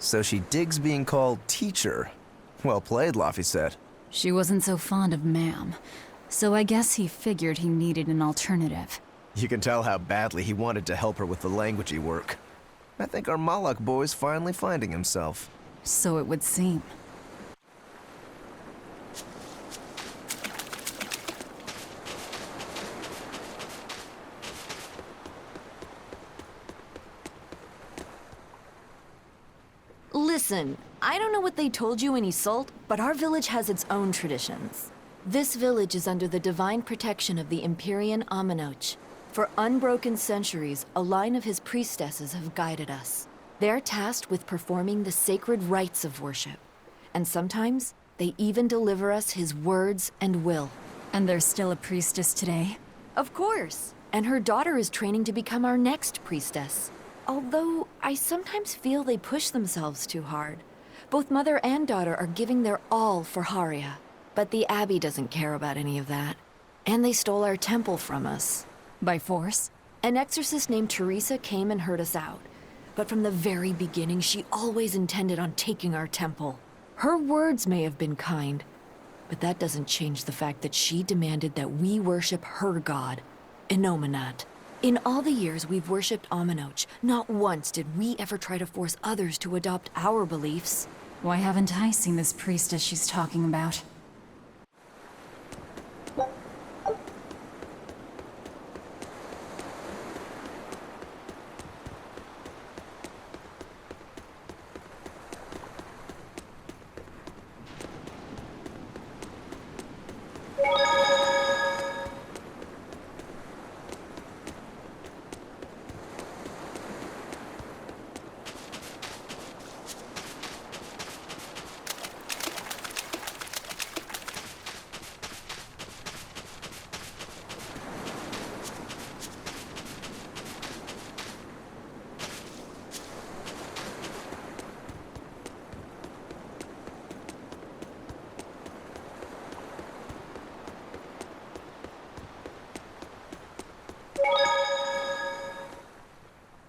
So she digs being called teacher. Well played, Laphicet. She wasn't so fond of ma'am, so I guess he figured he needed an alternative. You can tell how badly he wanted to help her with the languagey work. I think our Malak boy's finally finding himself. So it would seem. Listen, I don't know what they told you in Isolde, but our village has its own traditions. This village is under the divine protection of the Empyrean Aminoch. For unbroken centuries, a line of his priestesses have guided us. They're tasked with performing the sacred rites of worship. And sometimes, they even deliver us his words and will. And there's still a priestess today? Of course. And her daughter is training to become our next priestess. Although, I sometimes feel they push themselves too hard. Both mother and daughter are giving their all for Haria. But the Abbey doesn't care about any of that. And they stole our temple from us. By force? An exorcist named Teresa came and heard us out. But from the very beginning, she always intended on taking our temple. Her words may have been kind, but that doesn't change the fact that she demanded that we worship her god, Enominat. In all the years we've worshipped Aminoch, not once did we ever try to force others to adopt our beliefs. Why haven't I seen this priestess she's talking about?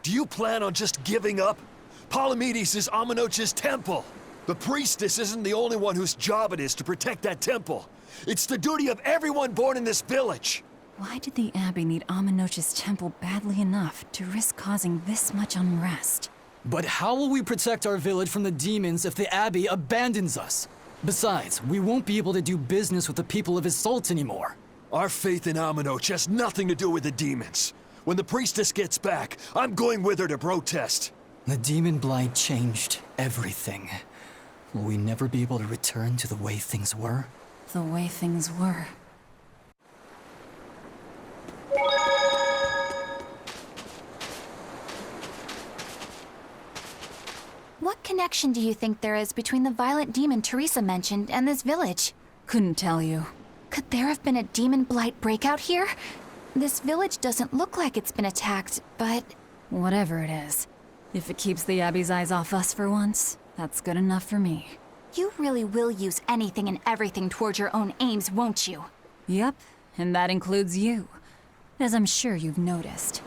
Do you plan on just giving up? Palamedes is Aminoch's temple. The priestess isn't the only one whose job it is to protect that temple. It's the duty of everyone born in this village. Why did the Abbey need Aminoch's temple badly enough to risk causing this much unrest? But how will we protect our village from the demons if the Abbey abandons us? Besides, we won't be able to do business with the people of Isolde anymore. Our faith in Aminoch has nothing to do with the demons. When the priestess gets back, I'm going with her to protest. The demon blight changed everything. Will we never be able to return to the way things were? The way things were. What connection do you think there is between the violent demon Teresa mentioned and this village? Couldn't tell you. Could there have been a demon blight breakout here? This village doesn't look like it's been attacked, but... Whatever it is. If it keeps the Abbey's eyes off us for once, that's good enough for me. You really will use anything and everything towards your own aims, won't you? Yep, and that includes you. As I'm sure you've noticed.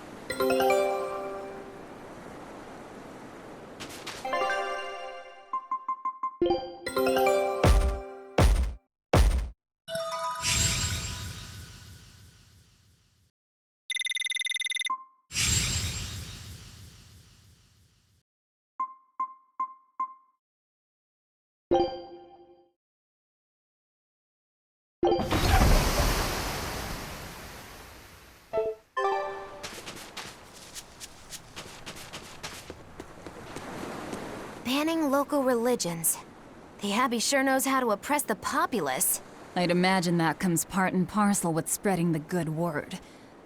Banning local religions. The Abbey sure knows how to oppress the populace. I'd imagine that comes part and parcel with spreading the good word.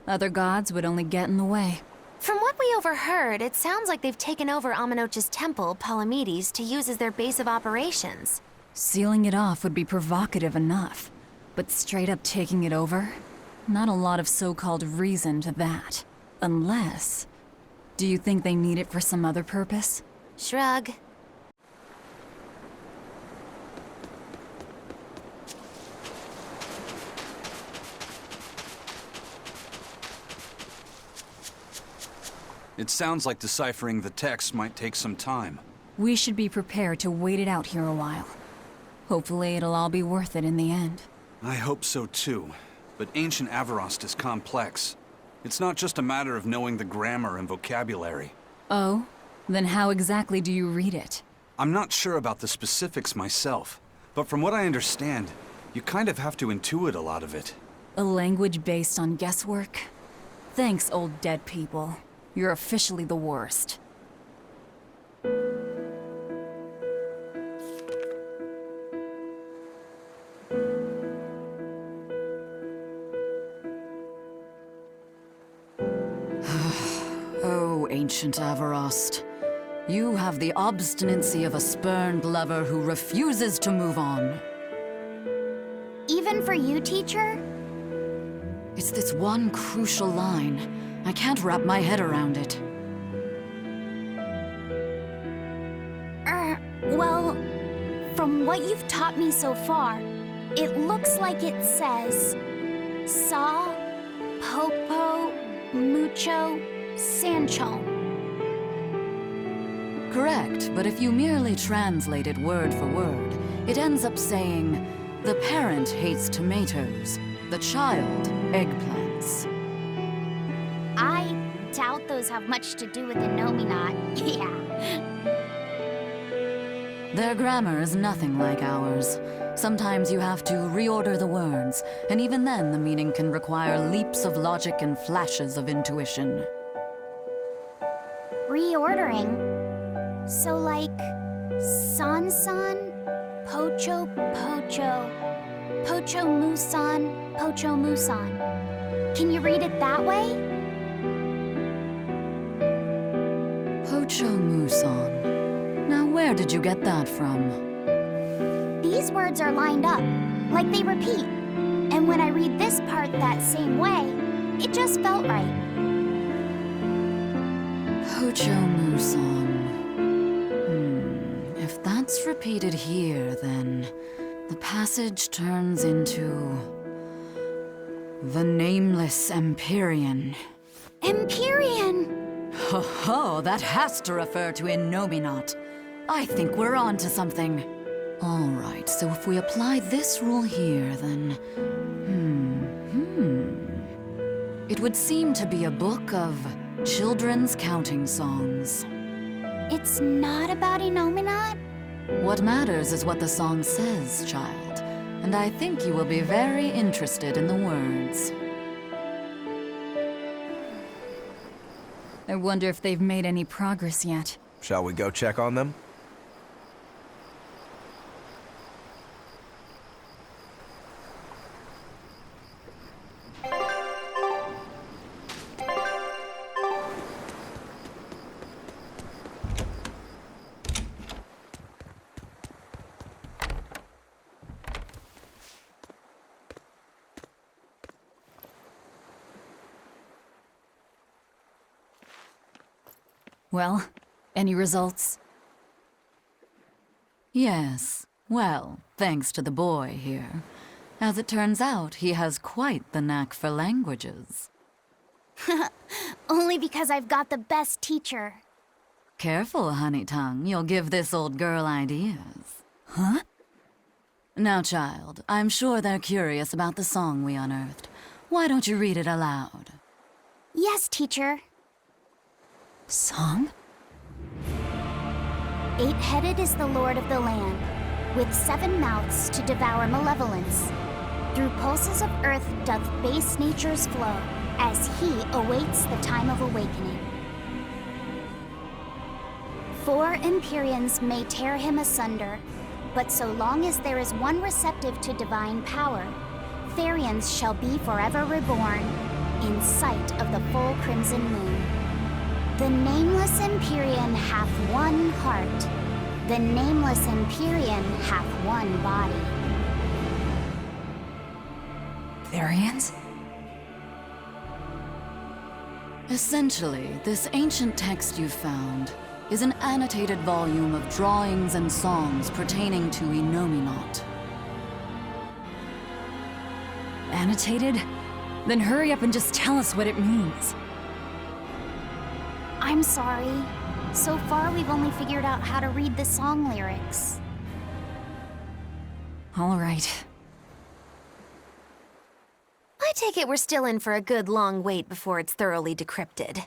Other gods would only get in the way. From what we overheard, it sounds like they've taken over Aminoch's temple, Palamedes, to use as their base of operations. Sealing it off would be provocative enough. But straight up taking it over? Not a lot of so-called reason to that. Unless... Do you think they need it for some other purpose? Shrug. It sounds like deciphering the text might take some time. We should be prepared to wait it out here a while. Hopefully it'll all be worth it in the end. I hope so too. But ancient Avarost is complex. It's not just a matter of knowing the grammar and vocabulary. Oh? Then how exactly do you read it? I'm not sure about the specifics myself, but from what I understand, you kind of have to intuit a lot of it. A language based on guesswork? Thanks, old dead people. You're officially the worst. Oh, ancient Avarost. You have the obstinacy of a spurned lover who refuses to move on. Even for you, teacher? It's this one crucial line. I can't wrap my head around it. Well, from what you've taught me so far, it looks like it says Saw, Popo, Mucho, Sancho. Correct, but if you merely translate it word for word, it ends up saying, the parent hates tomatoes, the child eggplants. I doubt those have much to do with the Nominat. Yeah. Their grammar is nothing like ours. Sometimes you have to reorder the words, and even then the meaning can require leaps of logic and flashes of intuition. Reordering? So like, San-san, Pocho Pocho, Pocho Musan, Pocho Musan. Can you read it that way? Pocho Muson. Now where did you get that from? These words are lined up, like they repeat. And when I read this part that same way, it just felt right. Pocho Muson. If that's repeated here, then the passage turns into the Nameless Empyrean. Empyrean! Ho ho, that has to refer to Innominat. I think we're on to something. All right, so if we apply this rule here, then... It would seem to be a book of children's counting songs. It's not about Innominat? What matters is what the song says, child. And I think you will be very interested in the words. I wonder if they've made any progress yet. Shall we go check on them? Well, any results? Yes, well, thanks to the boy here. As it turns out, he has quite the knack for languages. Only because I've got the best teacher. Careful, honey tongue, you'll give this old girl ideas. Huh? Now, child, I'm sure they're curious about the song we unearthed. Why don't you read it aloud? Yes, teacher. Song? Eight-headed is the lord of the land, with 7 mouths to devour malevolence. Through pulses of earth doth base nature's flow, as he awaits the time of awakening. 4 Empyreans may tear him asunder, but so long as there is one receptive to divine power, Therians shall be forever reborn, in sight of the full crimson moon. The Nameless Empyrean hath one heart. The Nameless Empyrean hath one body. Therians? Essentially, this ancient text you found is an annotated volume of drawings and songs pertaining to Innominat. Annotated? Then hurry up and just tell us what it means. I'm sorry. So far, we've only figured out how to read the song lyrics. All right. I take it we're still in for a good long wait before it's thoroughly decrypted.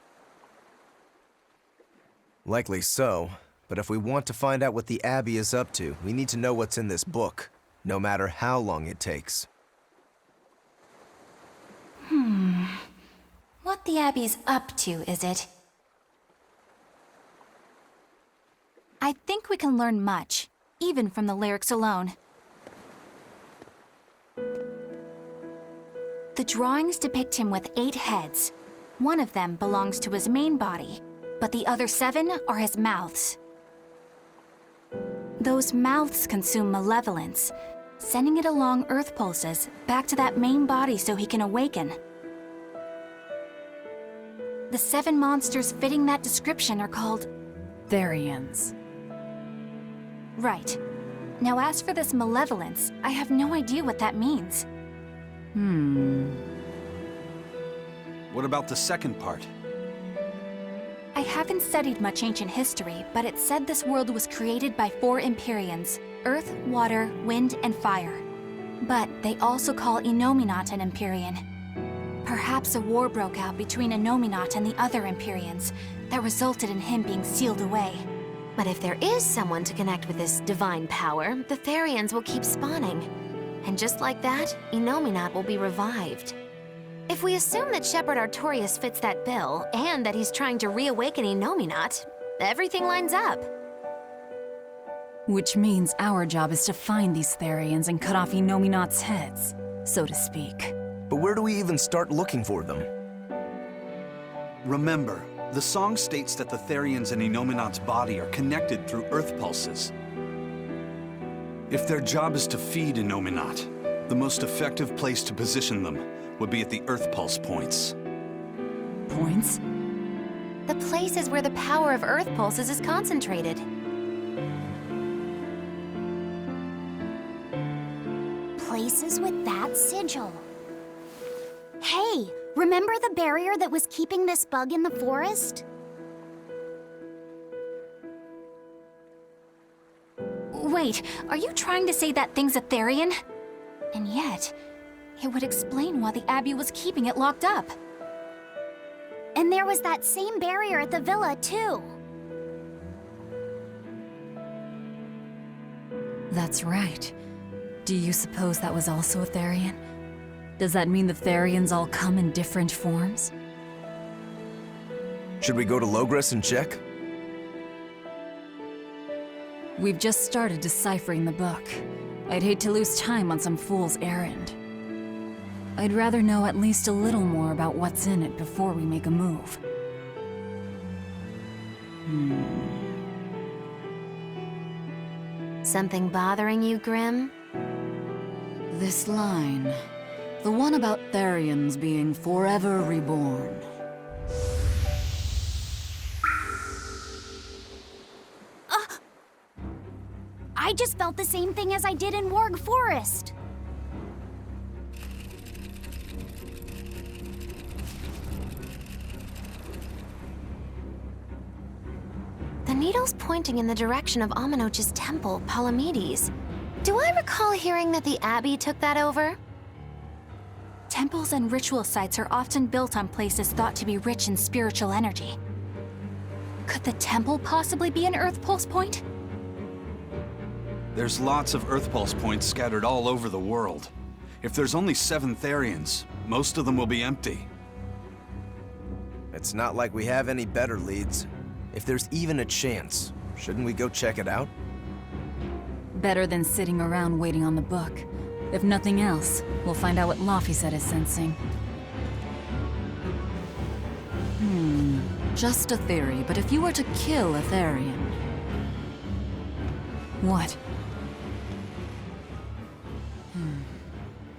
Likely so, but if we want to find out what the Abbey is up to, we need to know what's in this book, no matter how long it takes. What the Abbey's up to, is it? I think we can learn much, even from the lyrics alone. The drawings depict him with 8 heads. One of them belongs to his main body, but the other 7 are his mouths. Those mouths consume malevolence, sending it along Earth pulses back to that main body so he can awaken. The 7 monsters fitting that description are called... Therians. Right. Now as for this malevolence, I have no idea what that means. What about the second part? I haven't studied much ancient history, but it said this world was created by 4 Empyreans: Earth, Water, Wind, and Fire. But they also call Innominat an Empyrean. Perhaps a war broke out between Innominat and the other Empyreans that resulted in him being sealed away. But if there is someone to connect with this divine power, the Therians will keep spawning. And just like that, Innominat will be revived. If we assume that Shepard Artorias fits that bill, and that he's trying to reawaken Innominat, everything lines up. Which means our job is to find these Therians and cut off Innominat's heads, so to speak. But where do we even start looking for them? Remember, the song states that the Therians in Innominat's body are connected through Earth pulses. If their job is to feed Innominat, the most effective place to position them would be at the Earth pulse points. Points? The places where the power of Earth pulses is concentrated. Places with that sigil. Hey, remember the barrier that was keeping this bug in the forest? Wait, are you trying to say that thing's a Therian? And yet, it would explain why the Abbey was keeping it locked up. And there was that same barrier at the villa, too. That's right. Do you suppose that was also a Therian? Does that mean the Therians all come in different forms? Should we go to Logres and check? We've just started deciphering the book. I'd hate to lose time on some fool's errand. I'd rather know at least a little more about what's in it before we make a move. Something bothering you, Grim? This line. The one about Therians being forever reborn. I just felt the same thing as I did in Warg Forest. The needle's pointing in the direction of Aminoch's temple, Palamedes. Do I recall hearing that the Abbey took that over? Temples and ritual sites are often built on places thought to be rich in spiritual energy. Could the temple possibly be an Earth Pulse point? There's lots of Earth pulse points scattered all over the world. If there's only 7 Therians, most of them will be empty. It's not like we have any better leads. If there's even a chance, shouldn't we go check it out? Better than sitting around waiting on the book. If nothing else, we'll find out what Laphicet is sensing. Just a theory, but if you were to kill a Therian... What?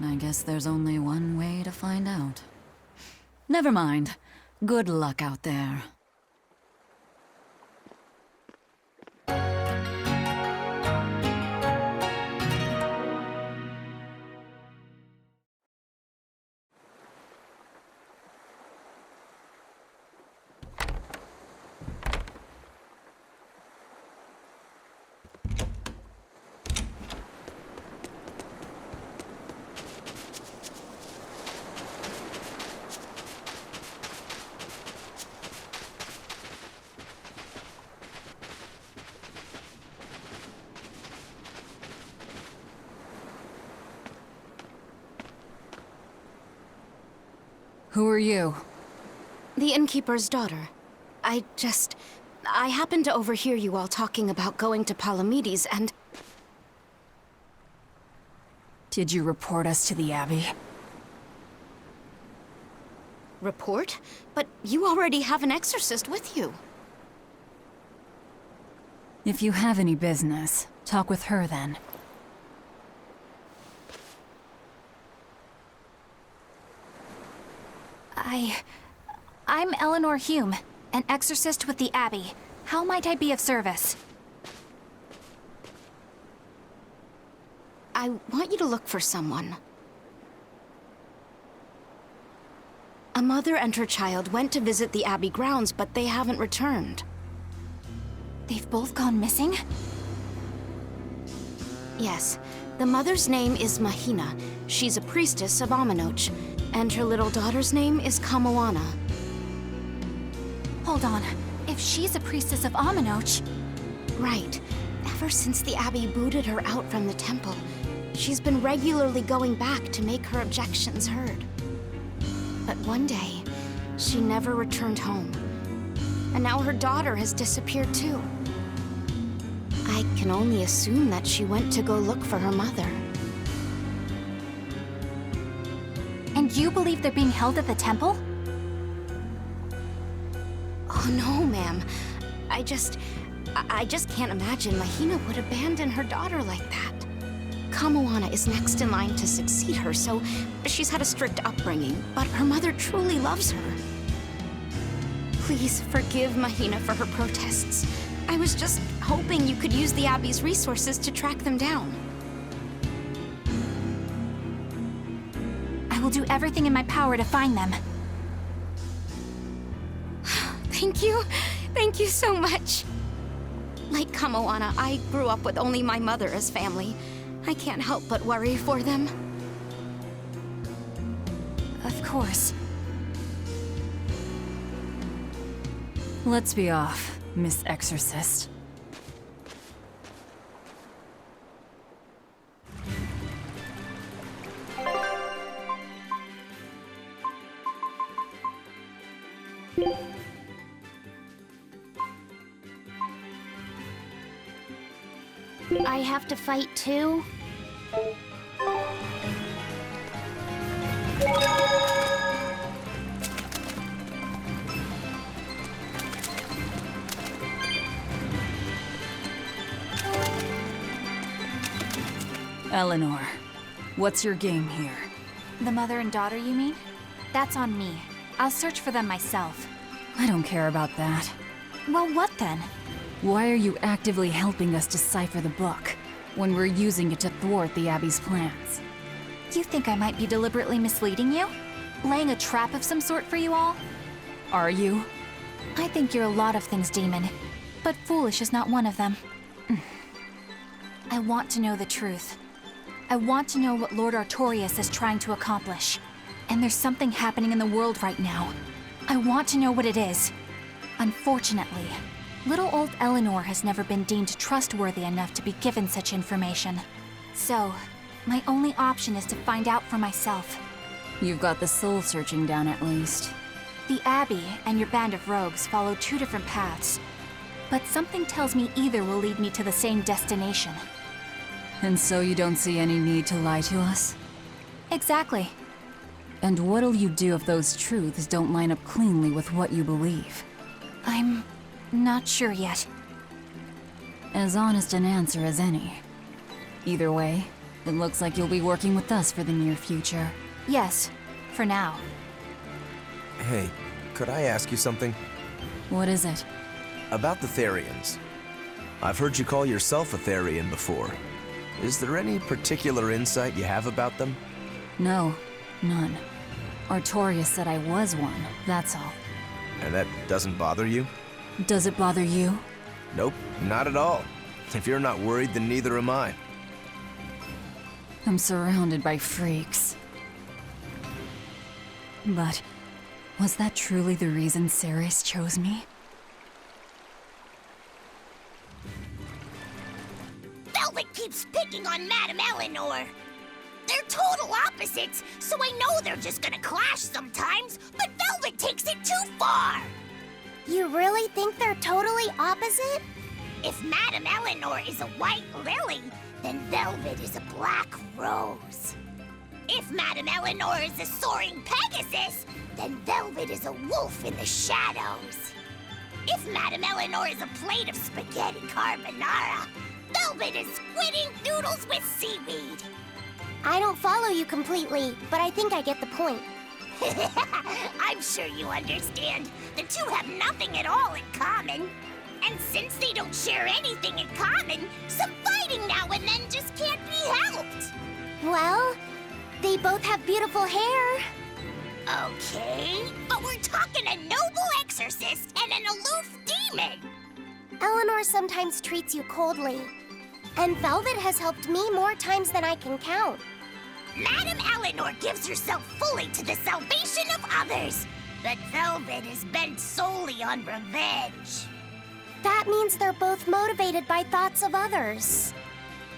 I guess there's only one way to find out. Never mind. Good luck out there. Who are you? The innkeeper's daughter. I happened to overhear you all talking about going to Palamedes, and... Did you report us to the Abbey? Report? But you already have an exorcist with you. If you have any business, talk with her then. I'm Eleanor Hume, an exorcist with the Abbey. How might I be of service? I want you to look for someone. A mother and her child went to visit the Abbey grounds, but they haven't returned. They've both gone missing? Yes. The mother's name is Mahina. She's a priestess of Aminoch. And her little daughter's name is Kamoana. Hold on. If she's a priestess of Aminoch... Right. Ever since the Abbey booted her out from the temple, she's been regularly going back to make her objections heard. But one day, she never returned home. And now her daughter has disappeared too. I can only assume that she went to go look for her mother. And you believe they're being held at the temple? Oh no, ma'am. I just can't imagine Mahina would abandon her daughter like that. Kamoana is next in line to succeed her, so she's had a strict upbringing, but her mother truly loves her. Please forgive Mahina for her protests. I was just hoping you could use the Abbey's resources to track them down. I will do everything in my power to find them. Thank you. Thank you so much. Like Kamoana, I grew up with only my mother as family. I can't help but worry for them. Of course. Let's be off, Miss Exorcist. I have to fight too? Eleanor, what's your game here? The mother and daughter, you mean? That's on me. I'll search for them myself. I don't care about that. Well, what then? Why are you actively helping us decipher the book, when we're using it to thwart the Abbey's plans? You think I might be deliberately misleading you? Laying a trap of some sort for you all? Are you? I think you're a lot of things, Demon. But foolish is not one of them. I want to know the truth. I want to know what Lord Artorias is trying to accomplish. And there's something happening in the world right now. I want to know what it is. Unfortunately, little old Eleanor has never been deemed trustworthy enough to be given such information. So, my only option is to find out for myself. You've got the soul searching down at least. The Abbey and your band of rogues follow two different paths. But something tells me either will lead me to the same destination. And so you don't see any need to lie to us? Exactly. And what'll you do if those truths don't line up cleanly with what you believe? I'm not sure yet. As honest an answer as any. Either way, it looks like you'll be working with us for the near future. Yes, for now. Hey, could I ask you something? What is it? About the Therians. I've heard you call yourself a Therian before. Is there any particular insight you have about them? No, none. Artorias said I was one, that's all. And that doesn't bother you? Does it bother you? Nope, not at all. If you're not worried, then neither am I. I'm surrounded by freaks. But was that truly the reason Ceres chose me? Velvet keeps picking on Madame Eleanor! They're total opposites, so I know they're just gonna clash sometimes, but Velvet takes it too far! You really think they're totally opposite? If Madame Eleanor is a white lily, then Velvet is a black rose. If Madame Eleanor is a soaring Pegasus, then Velvet is a wolf in the shadows. If Madame Eleanor is a plate of spaghetti carbonara, Velvet is squidding noodles with seaweed. I don't follow you completely, but I think I get the point. I'm sure you understand. The two have nothing at all in common. And since they don't share anything in common, some fighting now and then just can't be helped. Well, they both have beautiful hair. Okay, but we're talking a noble exorcist and an aloof demon. Eleanor sometimes treats you coldly, and Velvet has helped me more times than I can count. Madame Eleanor gives herself fully to the salvation of others, but Velvet is bent solely on revenge. That means they're both motivated by thoughts of others.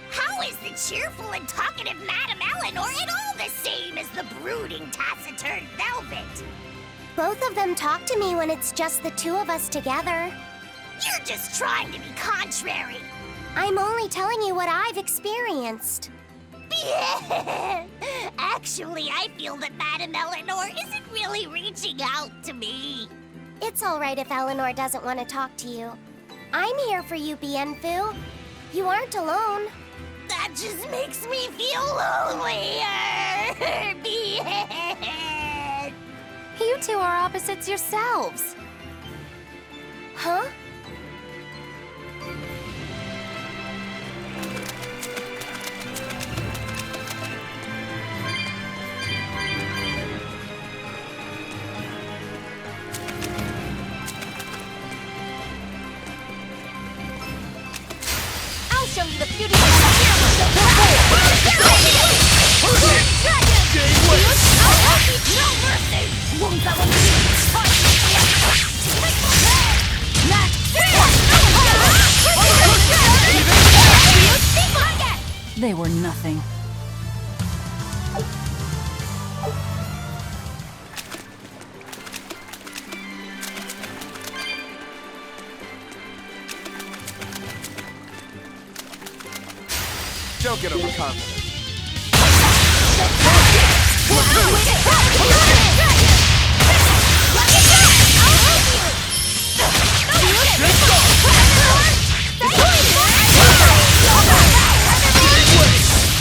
How is the cheerful and talkative Madame Eleanor at all the same as the brooding, taciturn Velvet? Both of them talk to me when it's just the two of us together. You're just trying to be contrary. I'm only telling you what I've experienced. Actually, I feel that Madame Eleanor isn't really reaching out to me. It's all right if Eleanor doesn't want to talk to you. I'm here for you, Bienfu. You aren't alone. That just makes me feel lonelier. Bien. You two are opposites yourselves. Huh? I'll show you the beauty of They were nothing. Don't get overconfident.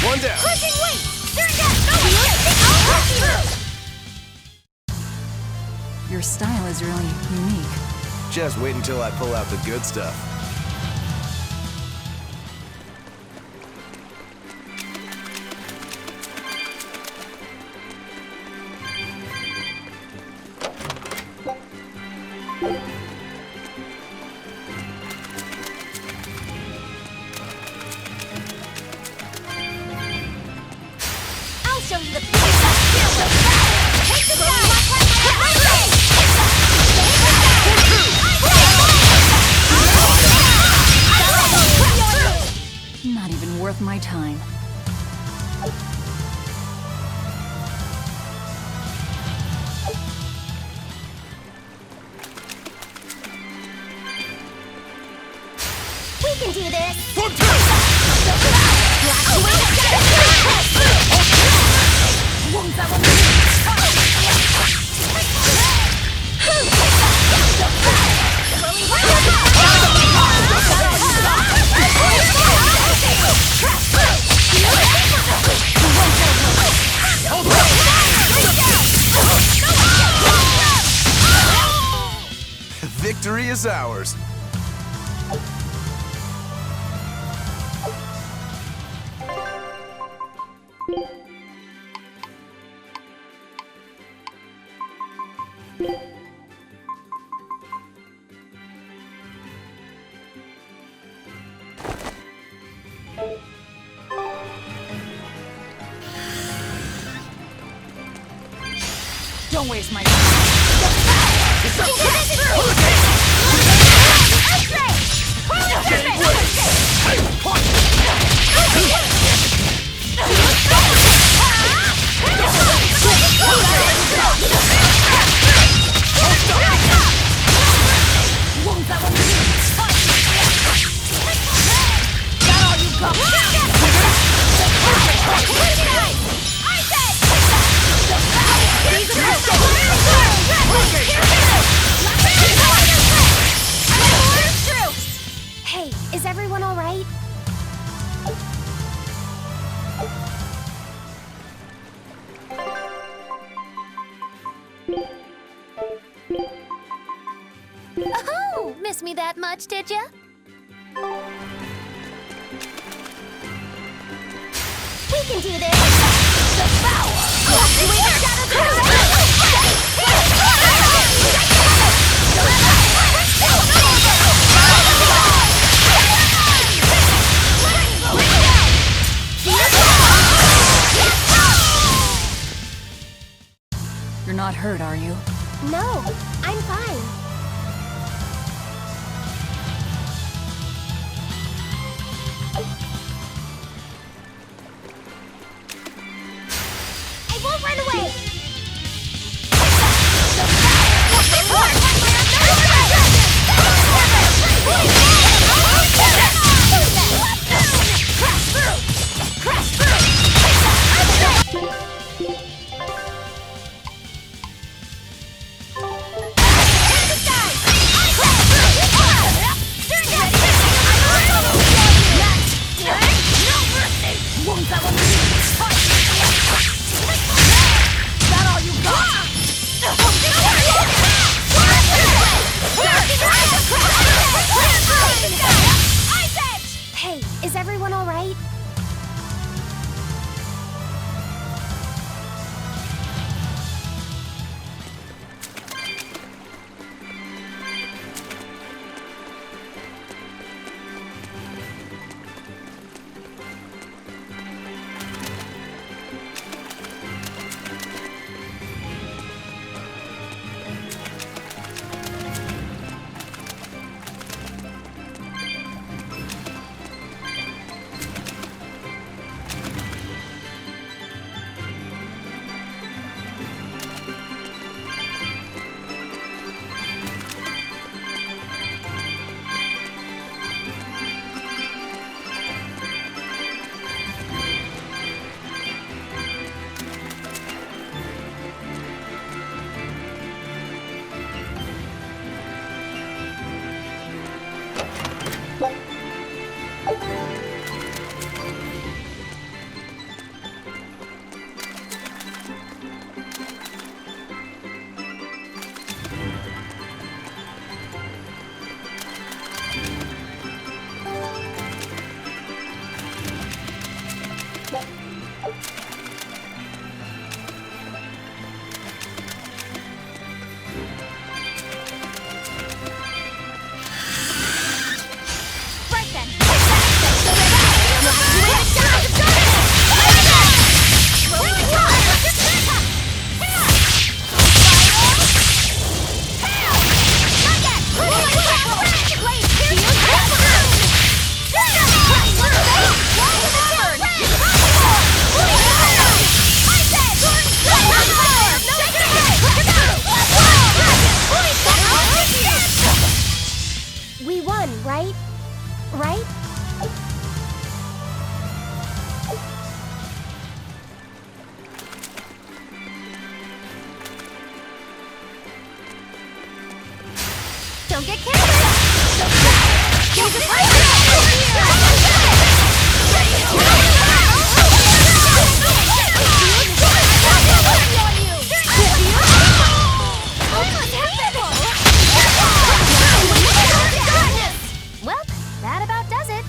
One down. Your style is really unique. Just wait until I pull out the good stuff. I'll show you the beauty of Take the Not even worth my time. We can do this! Victory is ours. Don't waste my time. Oh, miss me that much, did ya? We can do this! You're not hurt, are you? No, I'm fine. I won't run away! Hey, is everyone all right? We won, right? Right? Don't get careless! There's a fight Well, that about does it.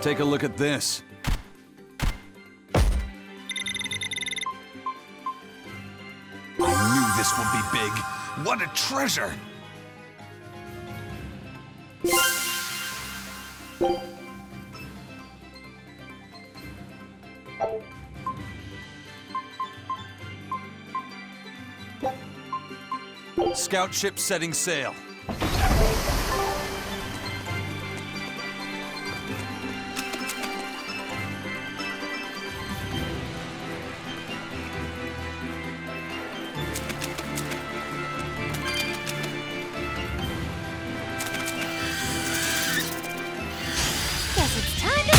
Take a look at this. I knew this would be big. What a treasure! Scout ship setting sail. Guess it's time to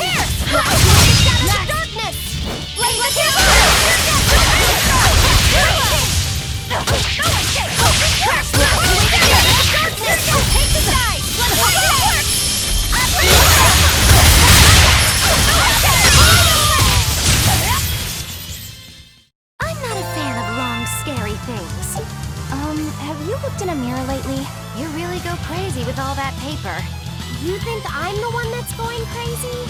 Here! looked in a mirror lately? You really go crazy with all that paper. You think I'm the one that's going crazy?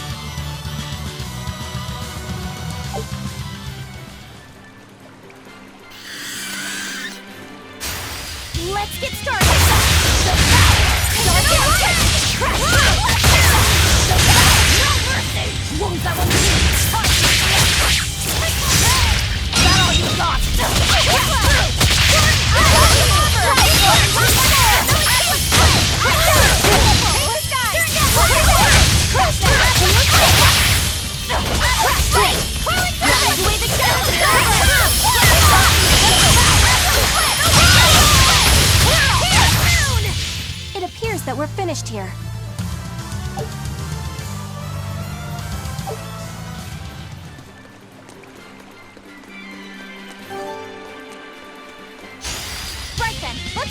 Let's get started! Won't that one be? Is that all you got? It appears that we're finished here. Right then, let's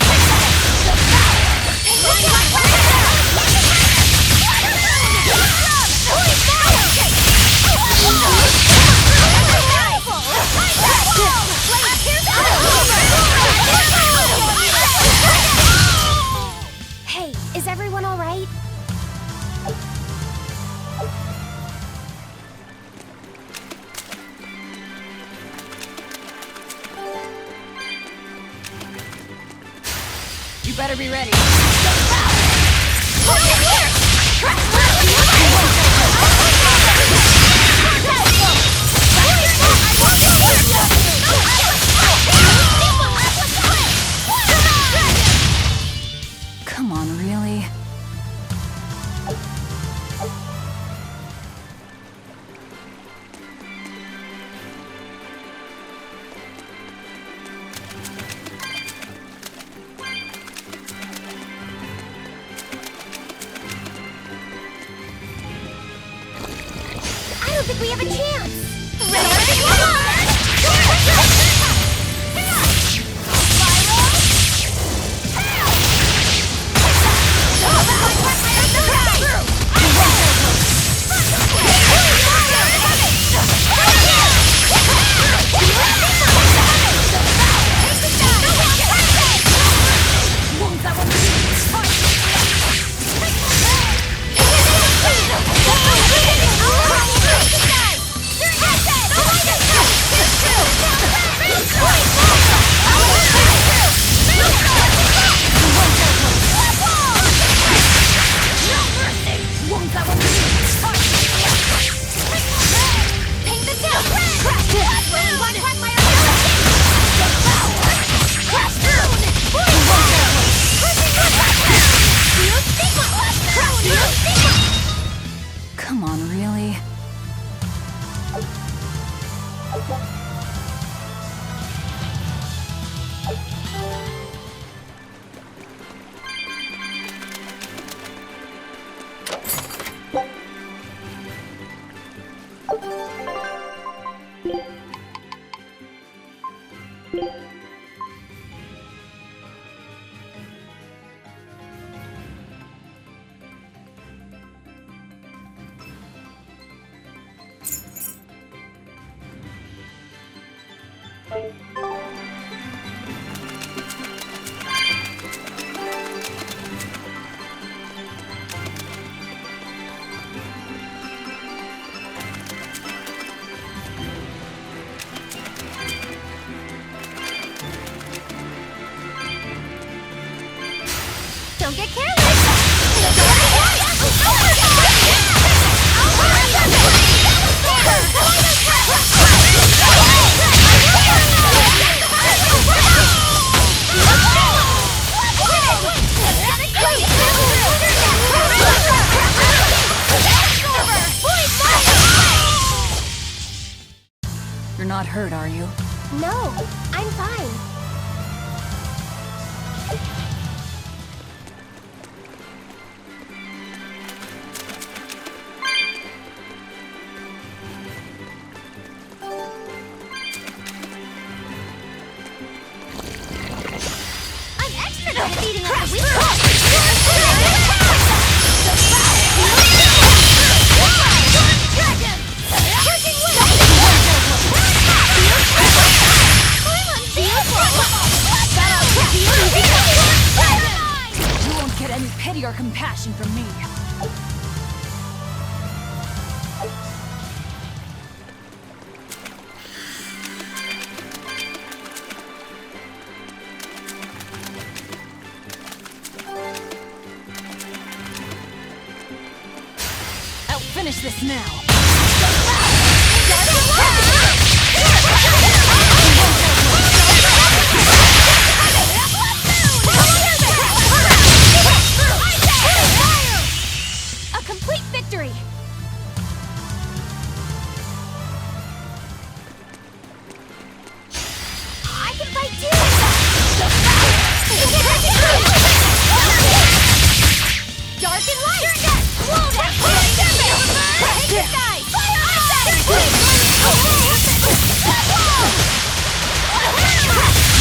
Hey, is everyone all right? You better be ready. Come on, really? I don't think we have a chance! Come on, really? Don't get careless! You're not hurt, are you? No, I'm fine. I'm extra good at beating up the weak Dragon! compassion from me. I'll finish this now. A complete victory! I can fight too! Dark and light! This guy!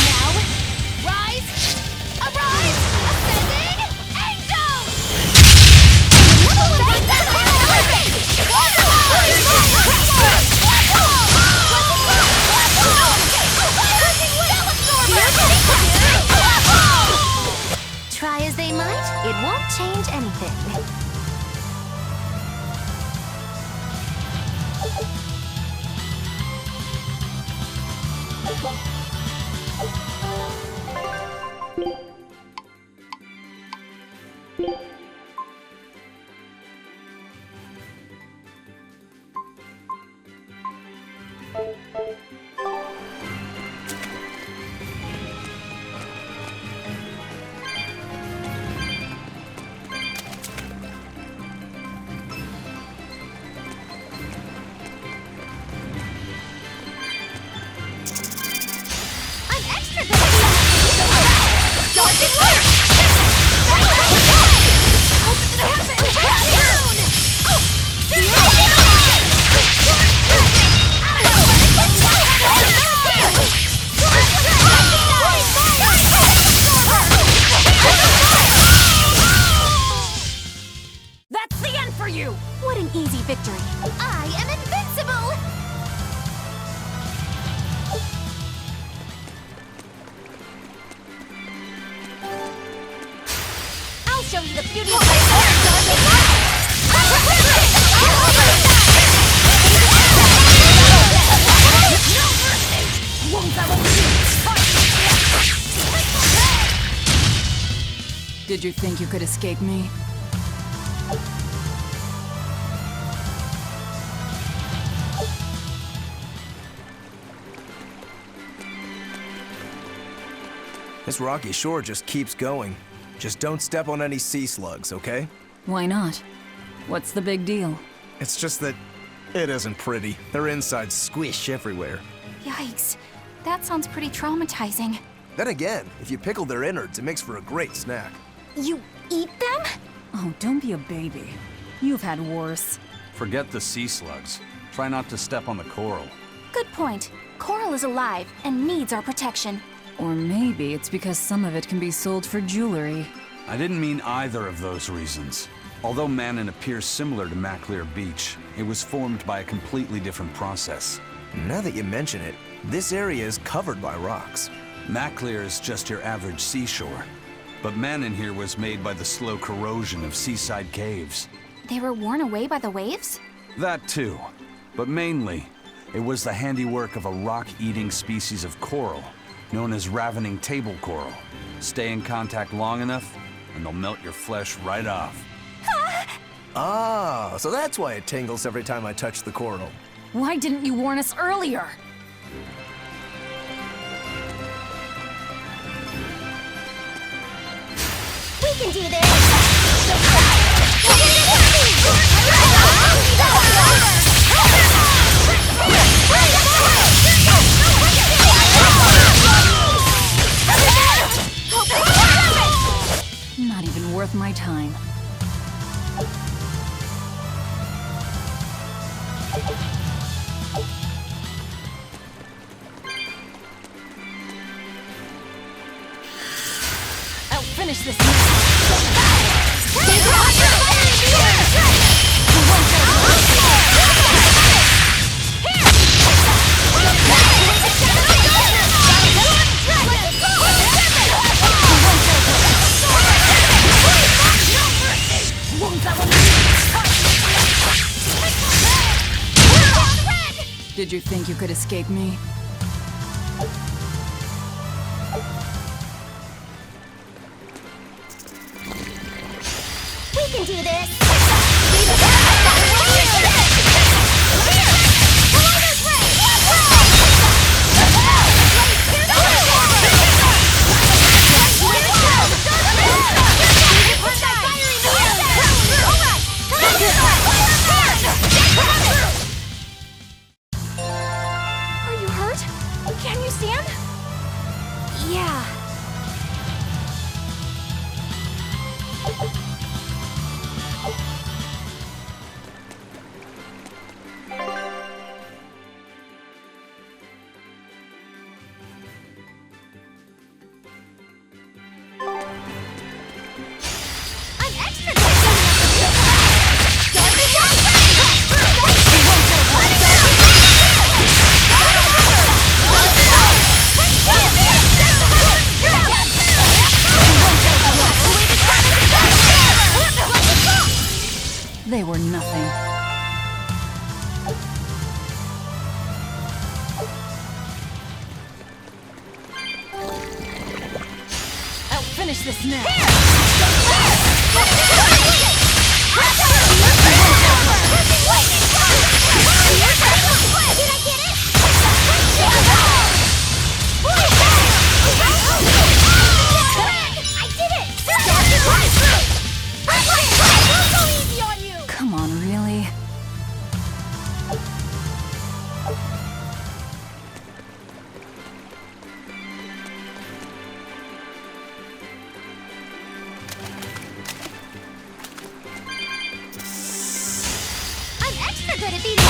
Now, rise! Arise! Ascending! Angels! Try as they might, it won't change anything. I'm extra good at Dark and light! That's the end for you! What an easy victory! I am invincible! I'll show you the beauty of Did you think you could escape me? This rocky shore just keeps going. Just don't step on any sea slugs, okay? Why not? What's the big deal? It's just that it isn't pretty. Their insides squish everywhere. Yikes. That sounds pretty traumatizing. Then again, if you pickle their innards, it makes for a great snack. You eat them? Oh, don't be a baby. You've had worse. Forget the sea slugs. Try not to step on the coral. Good point. Coral is alive and needs our protection. Or maybe it's because some of it can be sold for jewelry. I didn't mean either of those reasons. Although Manon appears similar to Maclear Beach, it was formed by a completely different process. Now that you mention it, this area is covered by rocks. Maclear is just your average seashore. But Manon here was made by the slow corrosion of seaside caves. They were worn away by the waves? That too. But mainly, it was the handiwork of a rock-eating species of coral, known as ravening table coral. Stay in contact long enough, and they'll melt your flesh right off. Ah, so that's why it tingles every time I touch the coral. Why didn't you warn us earlier? We can do this! Not even worth my time. I'll finish this Did you think you could escape me? We can do this! Are you hurt? Can you stand? Yeah. I'm extra good They were nothing. I'll finish this now. Come on, really? I'm extra good at beating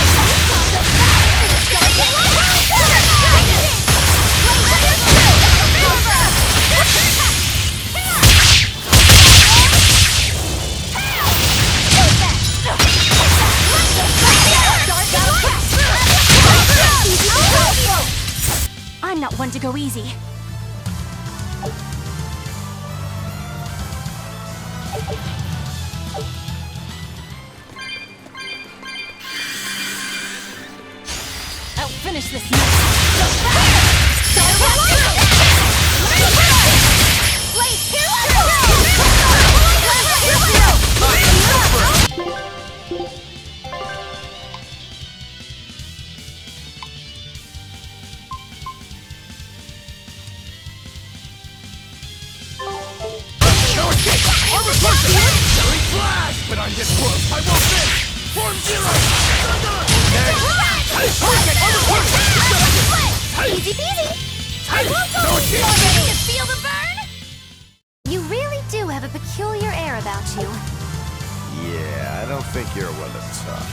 I'm not one to go easy. I'll finish this now. But I'm this close, I won't miss! Form zero! Easy peasy! I won't go easy on you! You feel the burn? You really do have a peculiar air about you. Yeah, I don't think you're one to talk.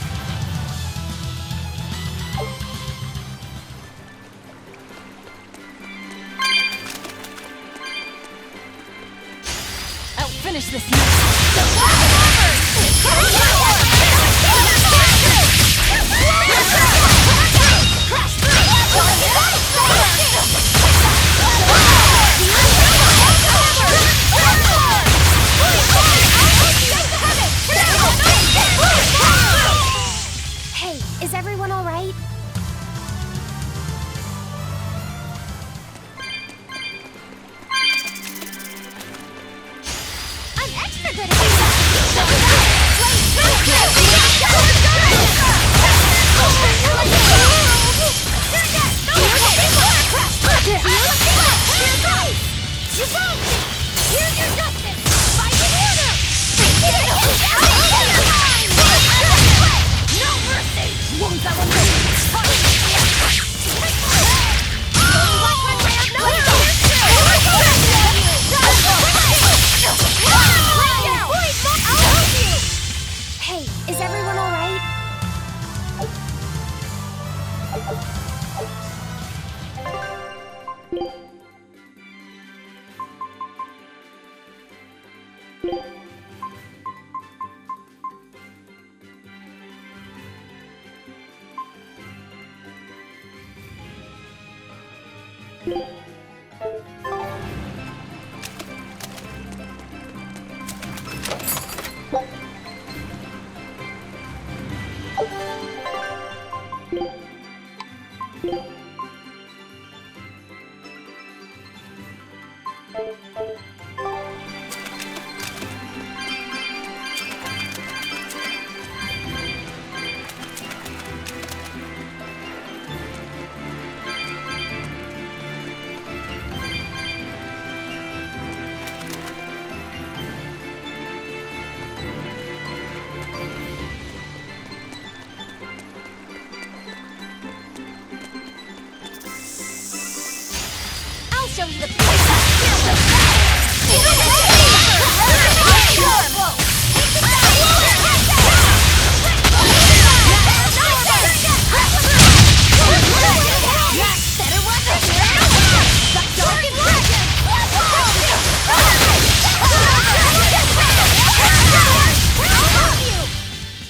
I'll finish this now. Hey, is everyone all right? I'm extra good at Here's your justice! Fight in order! No mercy! Wounds I will Hey, is everyone all right? I'll show you the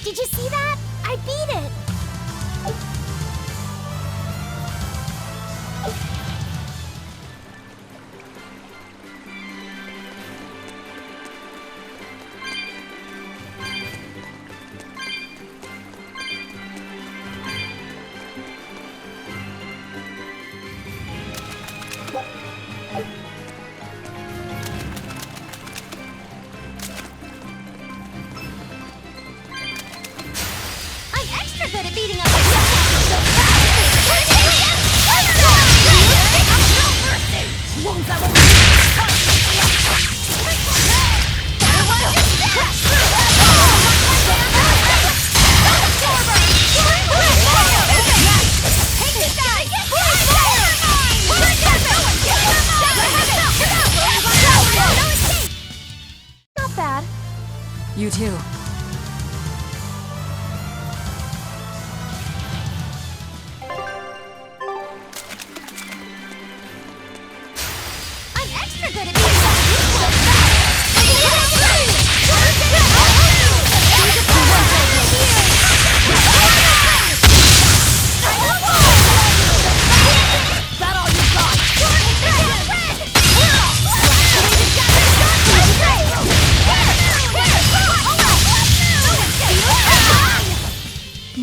Did you see that? I beat it! I'm extra good at beating up Not bad. You too. I'm extra good at beating That all you got?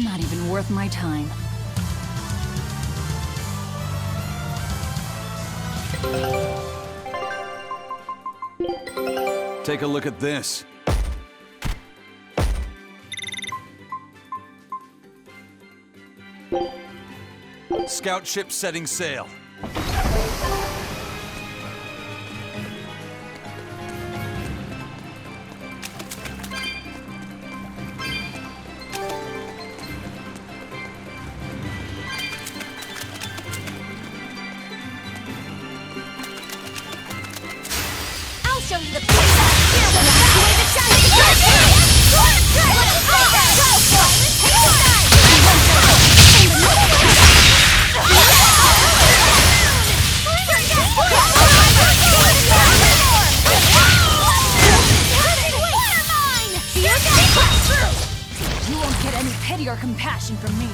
Not even worth my time. Take a look at this. Scout ship setting sail. I'll show you the You won't get any pity or compassion from me.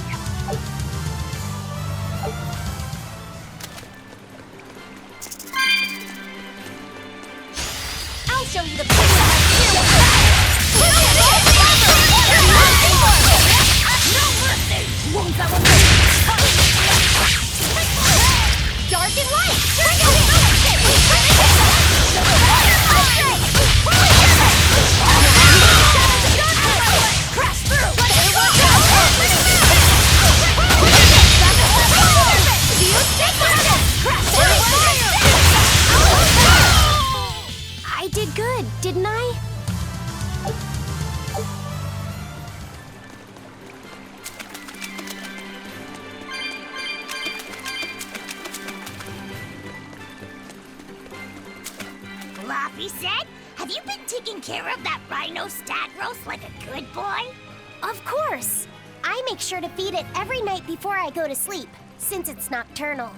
I'll show you the Dark and light! Crash through! I did good, didn't I? Floppy said, have you been taking care of that rhino Stagros like a good boy? Of course. I make sure to feed it every night before I go to sleep, since it's nocturnal.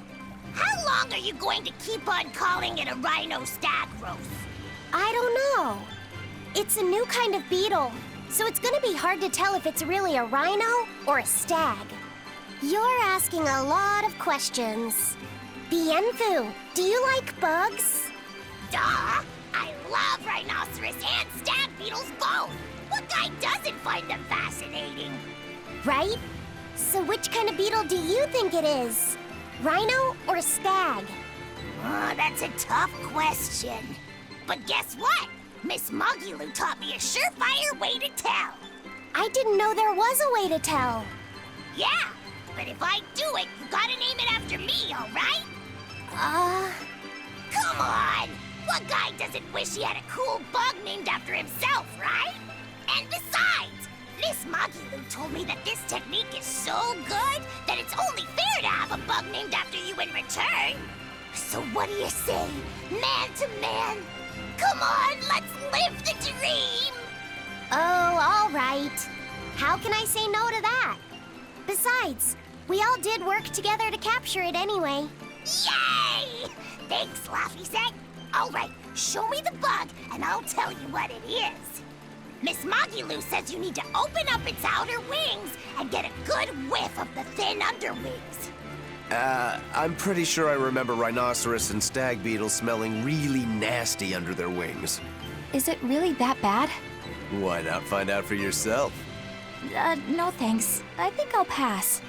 How long are you going to keep on calling it a rhino Stagros? I don't know. It's a new kind of beetle, so it's gonna be hard to tell if it's really a rhino or a stag. You're asking a lot of questions. Bienfu, do you like bugs? Duh! I love rhinoceros and stag beetles both! What guy doesn't find them fascinating? Right? So which kind of beetle do you think it is? Rhino or stag? That That's a tough question. But guess what? Miss Mogulu taught me a surefire way to tell. I didn't know there was a way to tell. Yeah, but if I do it, you gotta name it after me, all right? Come on! What guy doesn't wish he had a cool bug named after himself, right? And besides, Miss Mogulu told me that this technique is so good that it's only fair to have a bug named after you in return. So what do you say, man to man? Come on, let's live the dream! Oh, all right. How can I say no to that? Besides, we all did work together to capture it anyway. Yay! Thanks, Laffy-Set. All right, show me the bug, and I'll tell you what it is. Miss Mogulu says you need to open up its outer wings and get a good whiff of the thin underwings. I'm pretty sure I remember rhinoceros and stag beetles smelling really nasty under their wings. Is it really that bad? Why not find out for yourself? No thanks. I think I'll pass.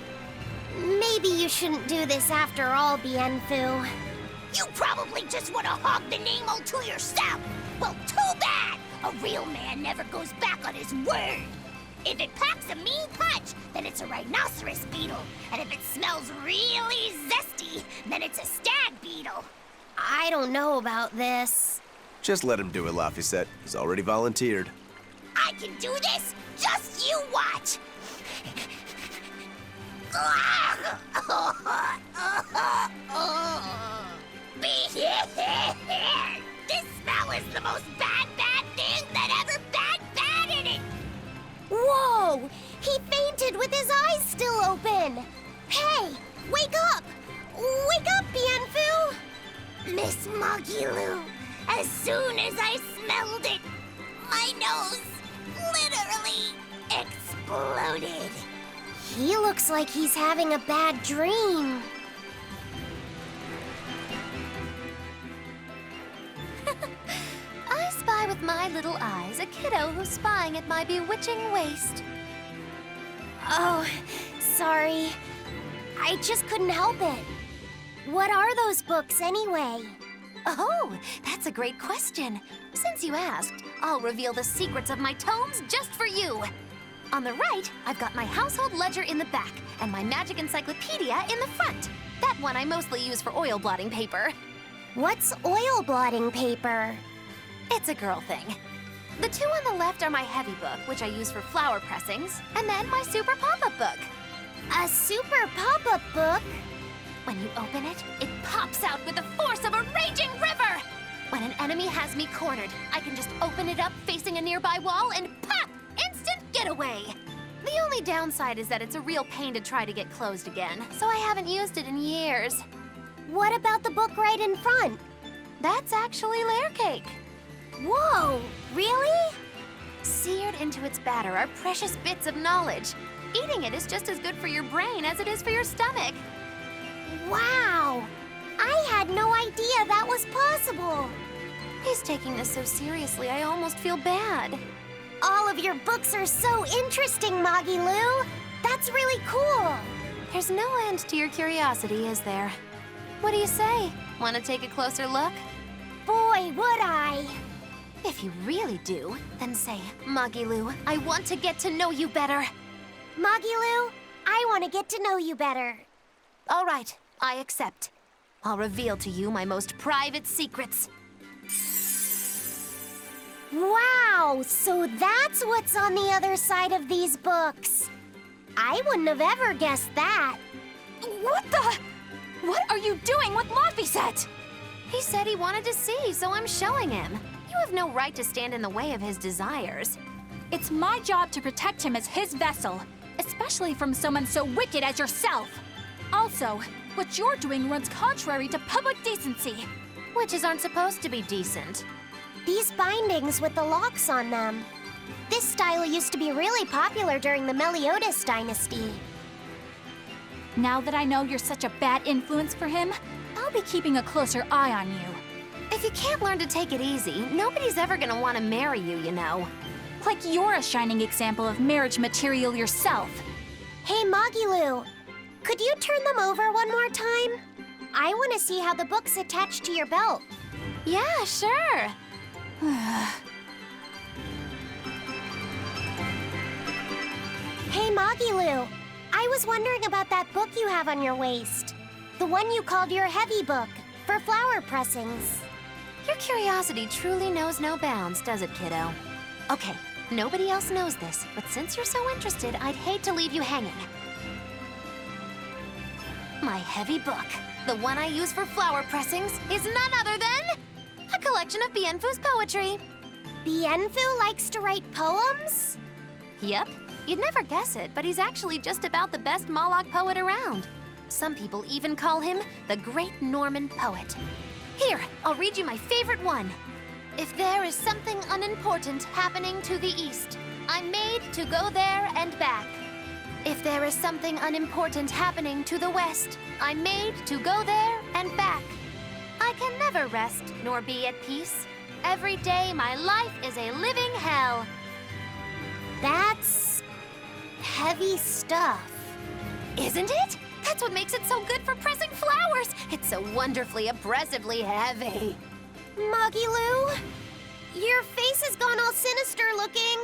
Maybe you shouldn't do this after all, Bienfu. You probably just want to hog the name all to yourself. Well, too bad. A real man never goes back on his word. If it packs a mean punch, then it's a rhinoceros beetle. And if it smells really zesty, then it's a stag beetle. I don't know about this. Just let him do it, Laffy-Set. He's already volunteered. I can do this. Just you watch. This smell is the most bad thing that ever bad in it. Whoa! He fainted with his eyes still open! Hey! Wake up! Wake up, Bienfu! Miss Mogulu, as soon as I smelled it, my nose literally exploded. He looks like he's having a bad dream. I spy with my little eyes a kiddo who's spying at my bewitching waist. Oh, sorry. I just couldn't help it. What are those books anyway? Oh, that's a great question. Since you asked, I'll reveal the secrets of my tomes just for you. On the right, I've got my household ledger in the back and my magic encyclopedia in the front. That one I mostly use for oil blotting paper. What's oil blotting paper? It's a girl thing. The two on the left are my heavy book, which I use for flower pressings, and then my super pop-up book. A super pop-up book? When you open it, it pops out with the force of a raging river! When an enemy has me cornered, I can just open it up facing a nearby wall and pop! Instant getaway! The only downside is that it's a real pain to try to get closed again, so I haven't used it in years. What about the book right in front? That's actually layer cake. Whoa, really? Seared into its batter are precious bits of knowledge. Eating it is just as good for your brain as it is for your stomach. Wow! I had no idea that was possible. He's taking this so seriously, I almost feel bad. All of your books are so interesting, Moggy-Loo. That's really cool. There's no end to your curiosity, is there? What do you say? Want to take a closer look? Boy, would I. If you really do, then say, Moggy-Loo, I want to get to know you better. Moggy-Loo, I want to get to know you better. All right, I accept. I'll reveal to you my most private secrets. Wow, so that's what's on the other side of these books. I wouldn't have ever guessed that. What the? What are you doing with Laffy-Set? He said he wanted to see, so I'm showing him. You have no right to stand in the way of his desires. It's my job to protect him as his vessel, especially from someone so wicked as yourself. Also, what you're doing runs contrary to public decency. Witches aren't supposed to be decent. These bindings with the locks on them. This style used to be really popular during the Meliodas dynasty. Now that I know you're such a bad influence for him, I'll be keeping a closer eye on you. If you can't learn to take it easy, nobody's ever gonna want to marry you, you know. Like you're a shining example of marriage material yourself. Hey, Moggy-Loo, could you turn them over one more time? I want to see how the book's attached to your belt. Yeah, sure. Hey, Magilu. I was wondering about that book you have on your waist. The one you called your heavy book, for flower pressings. Your curiosity truly knows no bounds, does it, kiddo? Okay, nobody else knows this, but since you're so interested, I'd hate to leave you hanging. My heavy book, the one I use for flower pressings, is none other than a collection of Bienfu's poetry. Bienfu likes to write poems? Yep, you'd never guess it, but he's actually just about the best Moloch poet around. Some people even call him the Great Norman Poet. Here, I'll read you my favorite one. If there is something unimportant happening to the east, I'm made to go there and back. If there is something unimportant happening to the west, I'm made to go there and back. I can never rest nor be at peace. Every day my life is a living hell. That's heavy stuff. Isn't it? That's what makes it so good for pressing flowers. It's so wonderfully oppressively heavy. Magilu, your face has gone all sinister looking.